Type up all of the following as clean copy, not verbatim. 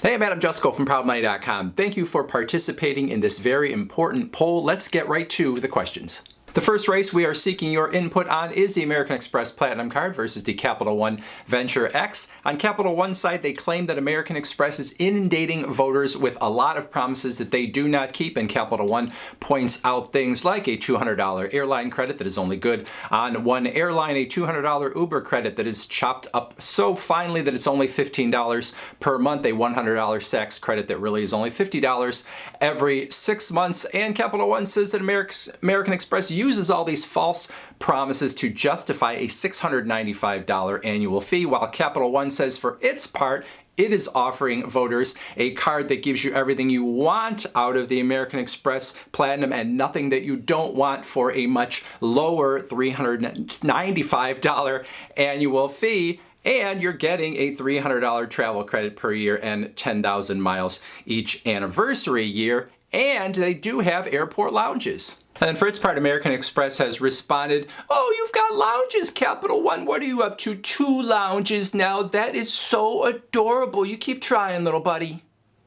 Hey, I'm Jusko from ProudMoney.com. Thank you for participating in this very important poll. Let's get right to the questions. The first race we are seeking your input on is the American Express Platinum Card versus the Capital One Venture X. On Capital One's side, they claim that American Express is inundating voters with a lot of promises that they do not keep, and Capital One points out things like a $200 airline credit that is only good on one airline, a $200 Uber credit that is chopped up so finely that it's only $15 per month, a $100 Saks credit that really is only $50 every 6 months, and Capital One says that American Express uses all these false promises to justify a $695 annual fee, while Capital One says for its part, it is offering voters a card that gives you everything you want out of the American Express Platinum and nothing that you don't want for a much lower $395 annual fee. And you're getting a $300 travel credit per year and 10,000 miles each anniversary year. And they do have airport lounges. And for its part, American Express has responded, "Oh, you've got lounges, Capital One. What are you up to? 2 lounges now? That is so adorable. You keep trying, little buddy."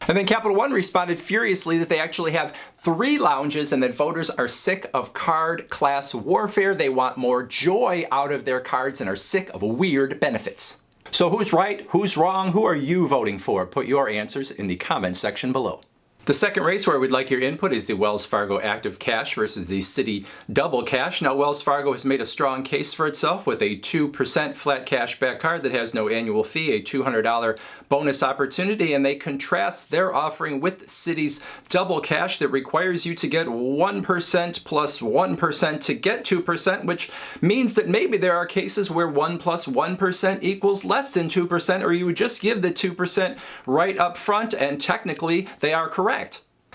And then Capital One responded furiously that they actually have 3 lounges and that voters are sick of card class warfare. They want more joy out of their cards and are sick of weird benefits. So who's right? Who's wrong? Who are you voting for? Put your answers in the comments section below. The second race where we'd like your input is the Wells Fargo Active Cash versus the Citi Double Cash. Now, Wells Fargo has made a strong case for itself with a 2% flat cashback card that has no annual fee, a $200 bonus opportunity, and they contrast their offering with Citi's Double Cash that requires you to get 1% plus 1% to get 2%, which means that maybe there are cases where 1 plus 1% equals less than 2%, or you would just give the 2% right up front, and technically they are correct.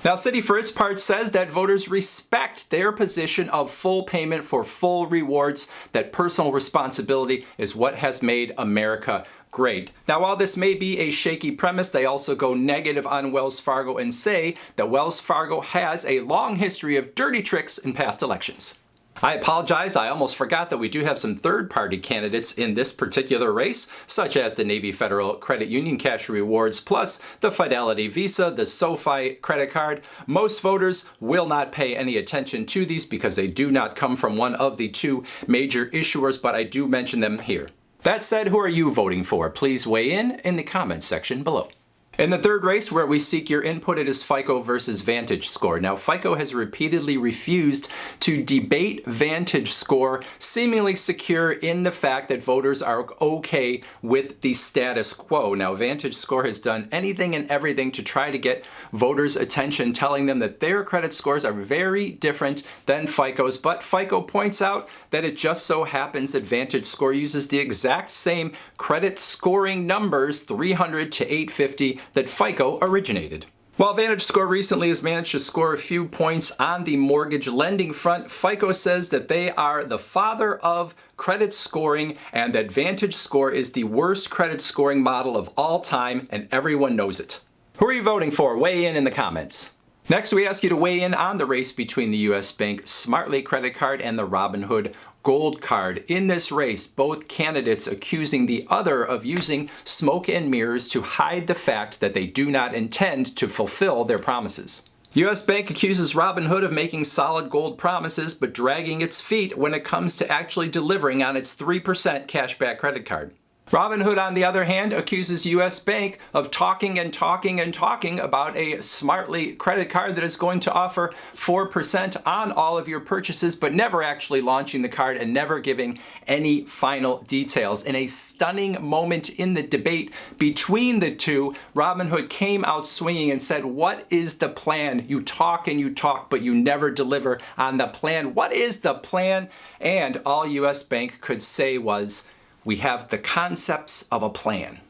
Now, Citi, for its part, says that voters respect their position of full payment for full rewards, that personal responsibility is what has made America great. Now, while this may be a shaky premise, they also go negative on Wells Fargo and say that Wells Fargo has a long history of dirty tricks in past elections. I apologize, I almost forgot that we do have some third-party candidates in this particular race, such as the Navy Federal Credit Union Cash Rewards, plus the Fidelity Visa, the SoFi credit card. Most voters will not pay any attention to these because they do not come from one of the 2 major issuers, but I do mention them here. That said, who are you voting for? Please weigh in the comments section below. In the third race, where we seek your input, it is FICO versus VantageScore. Now, FICO has repeatedly refused to debate VantageScore, seemingly secure in the fact that voters are okay with the status quo. Now, VantageScore has done anything and everything to try to get voters' attention, telling them that their credit scores are very different than FICO's, but FICO points out that it just so happens that VantageScore uses the exact same credit scoring numbers, 300 to 850, that FICO originated. While VantageScore recently has managed to score a few points on the mortgage lending front, FICO says that they are the father of credit scoring and that VantageScore is the worst credit scoring model of all time, and everyone knows it. Who are you voting for? Weigh in the comments. Next, we ask you to weigh in on the race between the U.S. Bank Smartly credit card and the Robinhood Gold Card. In this race, both candidates accusing the other of using smoke and mirrors to hide the fact that they do not intend to fulfill their promises. U.S. Bank accuses Robinhood of making solid gold promises but dragging its feet when it comes to actually delivering on its 3% cashback credit card. Robinhood, on the other hand, accuses U.S. Bank of talking and talking and talking about a Smartly credit card that is going to offer 4% on all of your purchases, but never actually launching the card and never giving any final details. In a stunning moment in the debate between the two, Robinhood came out swinging and said, "What is the plan? You talk and you talk, but you never deliver on the plan. What is the plan?" And all U.S. Bank could say was, "We have the concepts of a plan."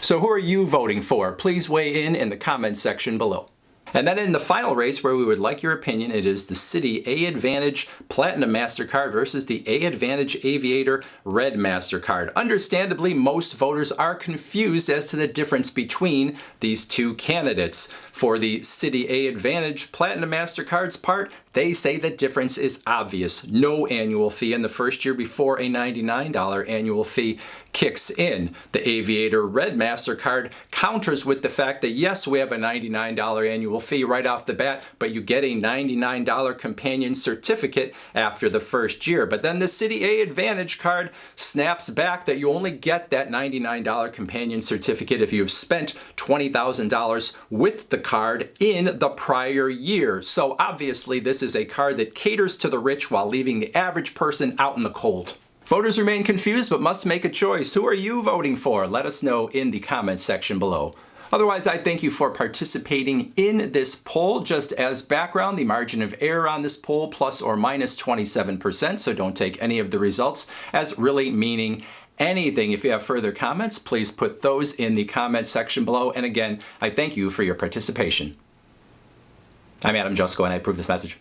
So who are you voting for? Please weigh in the comments section below. And then in the final race where we would like your opinion, it is the Citi A Advantage Platinum MasterCard versus the A Advantage Aviator Red MasterCard. Understandably, most voters are confused as to the difference between these 2 candidates. For the Citi A Advantage Platinum MasterCard's part, they say the difference is obvious. No annual fee in the first year before a $99 annual fee kicks in. The Aviator Red MasterCard counters with the fact that yes, we have a $99 annual fee right off the bat, but you get a $99 companion certificate after the first year. But then the City A Advantage card snaps back that you only get that $99 companion certificate if you've spent $20,000 with the card in the prior year. So obviously this is a card that caters to the rich while leaving the average person out in the cold. Voters remain confused but must make a choice. Who are you voting for? Let us know in the comments section below. Otherwise, I thank you for participating in this poll. Just as background, the margin of error on this poll plus or minus 27%, so don't take any of the results as really meaning anything. If you have further comments, please put those in the comments section below. And again, I thank you for your participation. I'm Jusko, and I approve this message.